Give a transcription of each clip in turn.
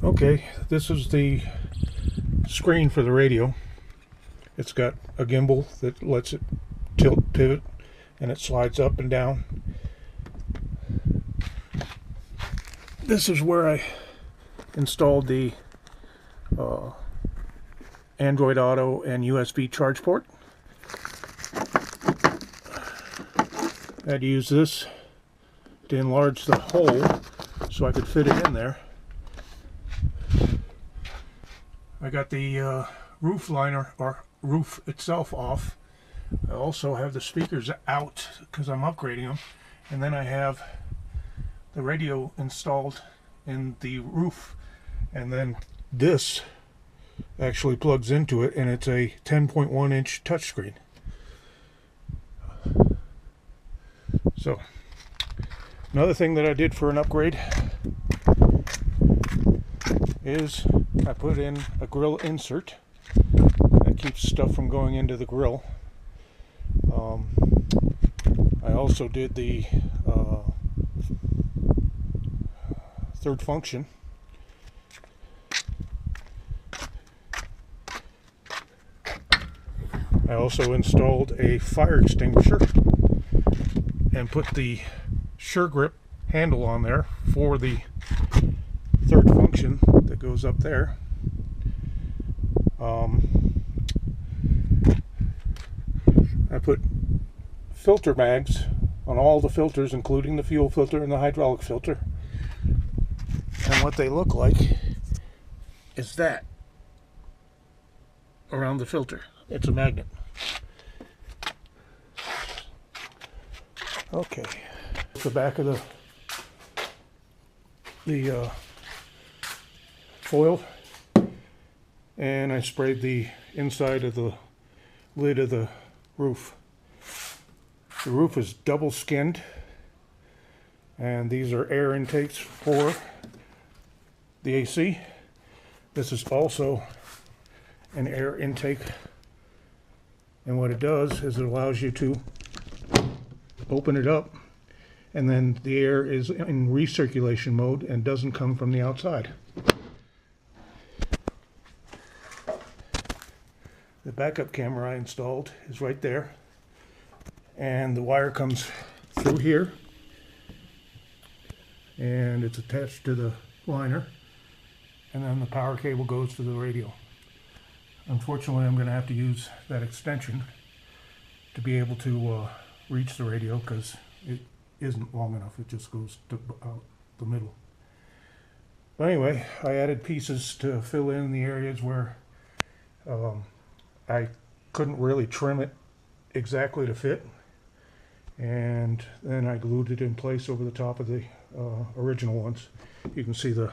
Okay, this is the screen for the radio. It's got a gimbal that lets it tilt, pivot, and it slides up and down. This is where I installed the Android Auto and USB charge port. I had to use this to enlarge the hole so I could fit it in there. I got the roof liner, or roof itself, off. I also have the speakers out because I'm upgrading them, and then I have the radio installed in the roof, and then this actually plugs into it, and it's a 10.1 inch touchscreen. So another thing that I did for an upgrade is I put in a grill insert that keeps stuff from going into the grill. I also did the third function. I also installed a fire extinguisher and put the Sure Grip handle on there for the third function that goes up there. I put filter mags on all the filters, including the fuel filter and the hydraulic filter. And what they look like is that around the filter. It's a magnet. Okay, the back of the foil, and I sprayed the inside of the lid of the roof. The roof is double skinned, and these are air intakes for the AC. This is also an air intake, and what it does is it allows you to open it up, and then the air is in recirculation mode and doesn't come from the outside. The backup camera I installed is right there, and the wire comes through here, and it's attached to the liner, and then the power cable goes to the radio. Unfortunately, I'm going to have to use that extension to be able to reach the radio, because it isn't long enough. It just goes to out the middle. But anyway, I added pieces to fill in the areas where I couldn't really trim it exactly to fit, and then I glued it in place over the top of the original ones. You can see the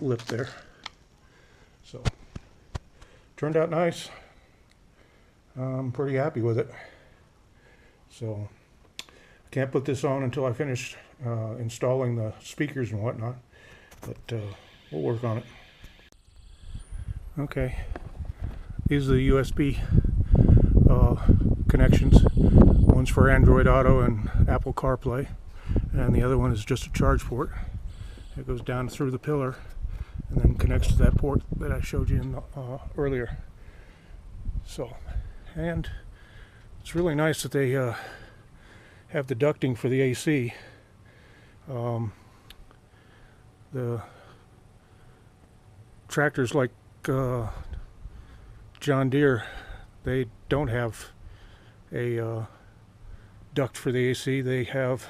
lip there. So turned out nice. I'm pretty happy with it. So I can't put this on until I finish installing the speakers and whatnot, but we'll work on it. Okay, these are the USB connections. One's for Android Auto and Apple CarPlay, and the other one is just a charge port. It goes down through the pillar and then connects to that port that I showed you in earlier. So, and it's really nice that they have the ducting for the AC. The tractors like John Deere, they don't have a duct for the AC. They have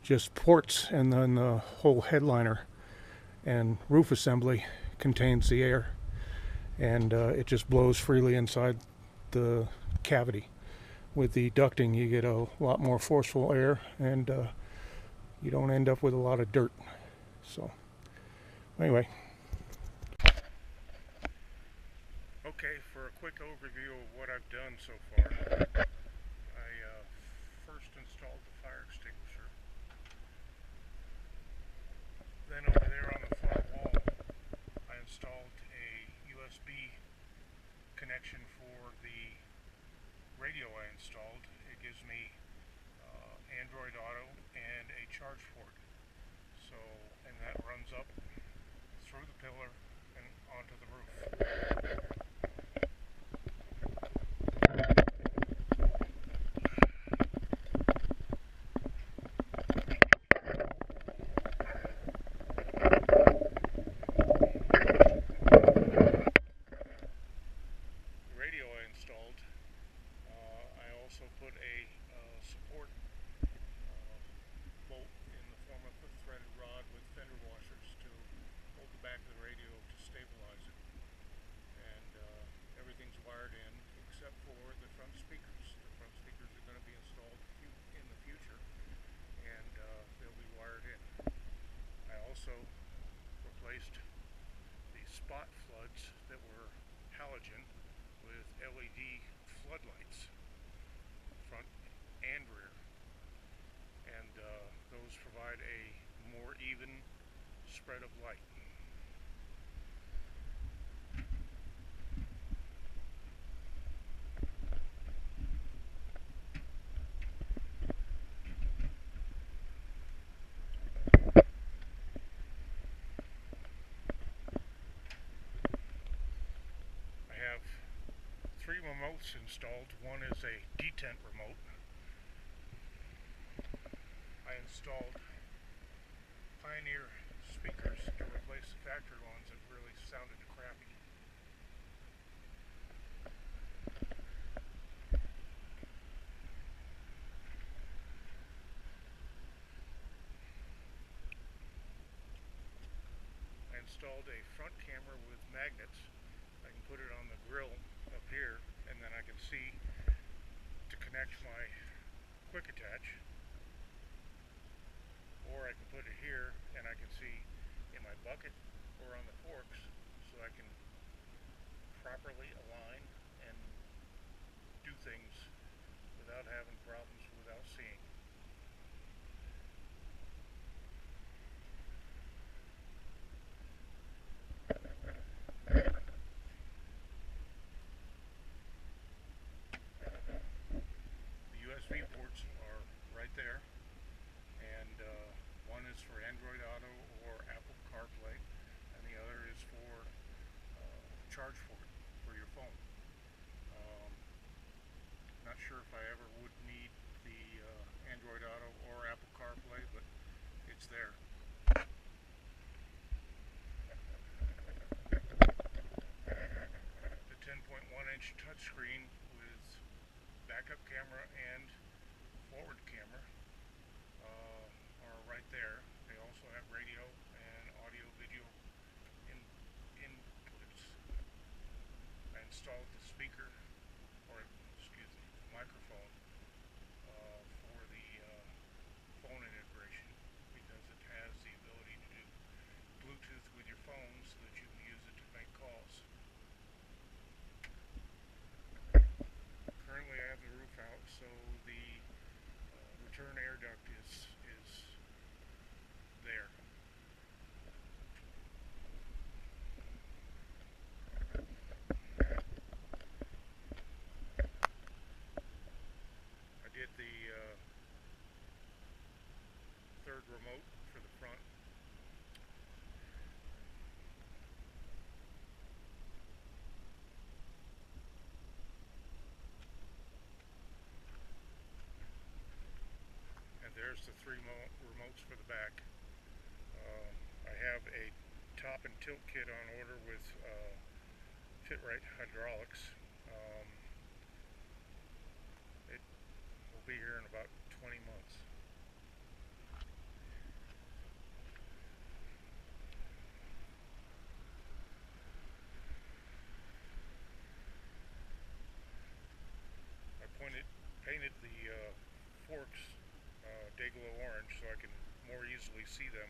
just ports, and then the whole headliner and roof assembly contains the air, and it just blows freely inside the cavity. With the ducting, you get a lot more forceful air, and you don't end up with a lot of dirt. So anyway, okay, for a quick overview of what I've done so far, I first installed the fire extinguisher. Then over there on the far wall, I installed a USB connection for the radio I installed. It gives me Android Auto and a charge port. So, and that runs up through Radio I installed. I also put a support bolt in the form of a threaded rod with fender washers to hold the back of the radio to stabilize it. And everything's wired in except for the front speakers. The front speakers are going to be installed in the future, and they'll be wired in. I also replaced the spot floods that were halogen with LED floodlights, front and rear, and those provide a more even spread of light. I have 3 remotes installed. One is a detent remote. I installed Pioneer speakers to replace the factory ones that really sounded crappy. I installed a front camera with magnets. I can put it on the grill up here, and then I can see to connect my quick attach, or I can put it here and I can see in my bucket or on the forks, so I can properly align and do things without having problems without seeing. The USB ports are right there, and one is for Android Auto or Apple CarPlay, and the other is for charge for your phone. Not sure if I ever would need the Android Auto or Apple CarPlay, but it's there. The 10.1-inch touchscreen with backup camera and forward camera are right there. They also have radio and audio video inputs. I installed the speaker, or excuse me, microphone for the phone integration, because it has the ability to do Bluetooth with your phone so that you can use it to make calls. Currently I have the roof out, so the return air duct is there. I did the third remote for the front. And there's the 3 remotes for the back. I have a top and tilt kit on order with fit-right hydraulics. It will be here in about 20 months. I painted the forks Dayglow orange so I can more easily see them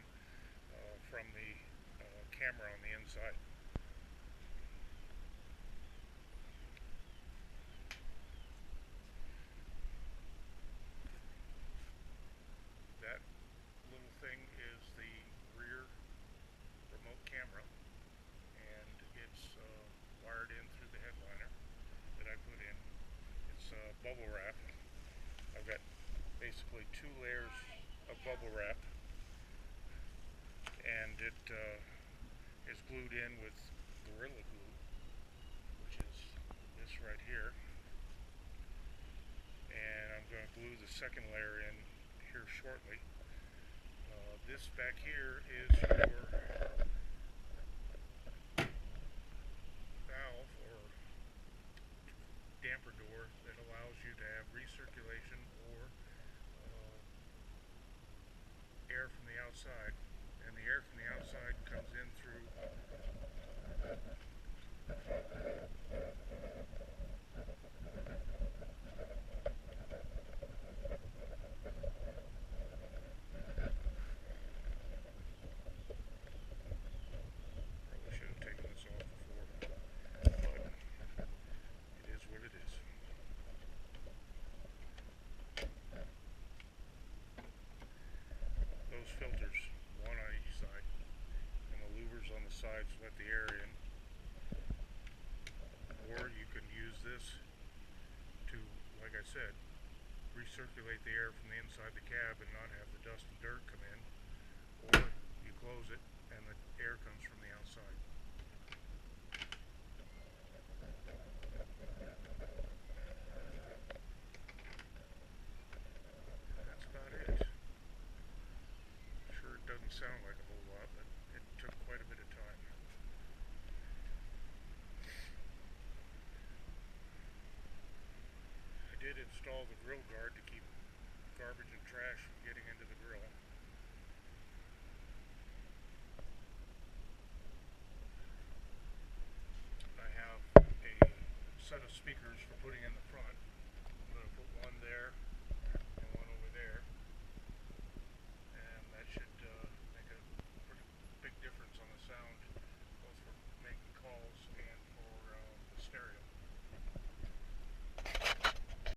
from the camera on the inside. That little thing is the rear remote camera, and it's wired in through the headliner that I put in. It's bubble wrap. I've got basically 2 layers of bubble wrap, and it is glued in with Gorilla Glue. this right here, and I'm going to glue the second layer in here shortly. This back here is your valve or damper door that allows you to have recirculation or air from the outside, and the air from the outside comes in through probably should have taken this off before, but it is what it is. Those filters, one on each side, and the louvers on the sides let the air in. Or you can use this to, like I said, recirculate the air from the inside the cab and not have the dust and dirt come in. Or you close it and the air comes from the outside. That's about it. Sure, it doesn't sound like a whole lot, but it took quite a bit of time. I did install the grill guard to keep garbage and trash